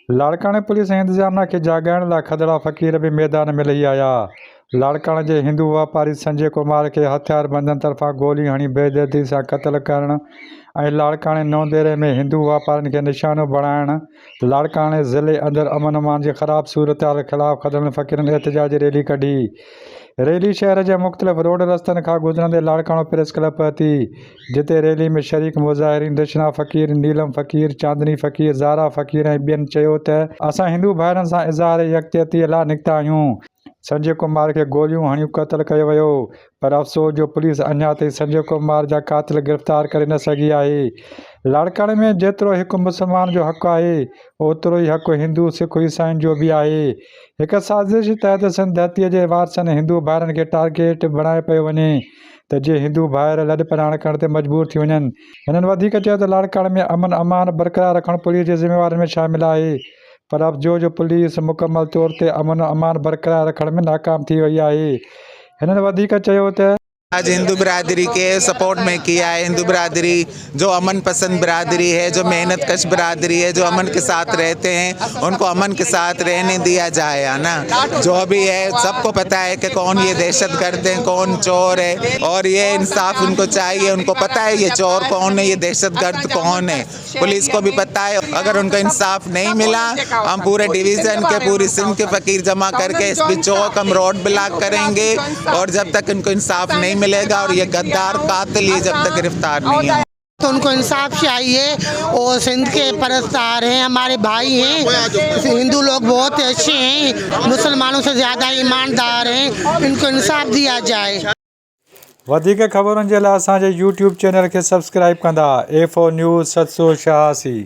लाड़काणे police इंतजाम खे जाॻाइण लाइ खदड़ा फ़क़ीर भी मैदान में लही आया। लाड़काणे जे हिंदू वापारी संजय कुमार के हथियारबंदनि तरफ़ां गोली हणी बेदर्दी सां क़त्ल करण ऐं लाड़काणे नौंदेरे में हिंदू वापारियुनि खे निशानो बणाइण लाड़काणे ज़िले अंदरि अमन अमान जी ख़राब सूरत ख़िलाफ़ खदड़नि फ़क़ीरनि एहतिजाजी रैली कढी। रैली शहर के मुख़्तलिफ़ रोड रस्तनि खां गुज़रंदे लाड़काणो प्रेस क्लब पहुती, जिते रैली में शरीक मुज़ाहिरीन दशना फ़क़ीर, नीलम फ़क़ीर, चांदनी फ़क़ीर, ज़ारा फ़क़ीर ऐं ॿियनि चयो त असां हिंदू भाइरनि सां इज़हार यकजहतीअ लाइ निकिता आहियूं। संजय कुमार के गोलियों हणी क़त्ल कयो वियो, पर अफ़सोस जो पुलिस अञा ताईं संजय कुमार जा क़ातिल गिरफ़्तार करे न सघी आहे। लाड़काणे में जेतिरो हिकु मुसलमान जो हक़ आहे, ओतिरो ई हक़ हिंदू, सिख, ईसाइनि जो भी आहे। एक साज़िश तहत सिंध धरतीअ जे वारसनि हिंदू भाइरनि खे टारगेट बणाए पियो वञे त जे हिंदू भाइर लॾ पलाण करण ते मजबूर थी वञनि। हिननि वधीक चयो त लाड़काणे में अमन अमान बरक़रार रखणु पुलिस जी ज़िम्मेवारियुनि में शामिल आहे, पर अफ़सोस पुलिस मुकमल तौर ते अमन अमान बरक़रार रखण में नाकाम थी वई आहे। हिननि वधीक चयो त आज हिंदू बिरादरी के सपोर्ट में किया है। हिंदू बिरादरी जो अमन पसंद बिरादरी है, जो मेहनत कश बिरादरी है, जो अमन के साथ रहते हैं, उनको अमन के साथ रहने दिया जाए, है ना। जो भी है सबको पता है कि कौन ये दहशतगर्द है, कौन चोर है, और ये इंसाफ उनको चाहिए। उनको पता है ये चोर कौन है, ये दहशतगर्द कौन है, पुलिस को भी पता है। अगर उनको इंसाफ नहीं मिला, हम पूरे डिवीज़न के, पूरी सिंध के फ़कीर जमा करके एसपी चौक हम रोड ब्लॉक करेंगे, और जब तक इनको इंसाफ नहीं मिलेगा और ये गद्दार कातिल ये जब तक गिरफ्तार नहीं है, तो उनको इंसाफ चाहिए। और सिंध के परस्तार हैं, हमारे भाई हैं, हिंदू लोग बहुत अच्छे हैं, मुसलमानों से ज़्यादा ईमानदार हैं, इनको इंसाफ दिया जाए। वधिक ख़बरुनि जे लाइ असांजे YouTube चैनल खे सब्सक्राइब कंदा। A4 news 786।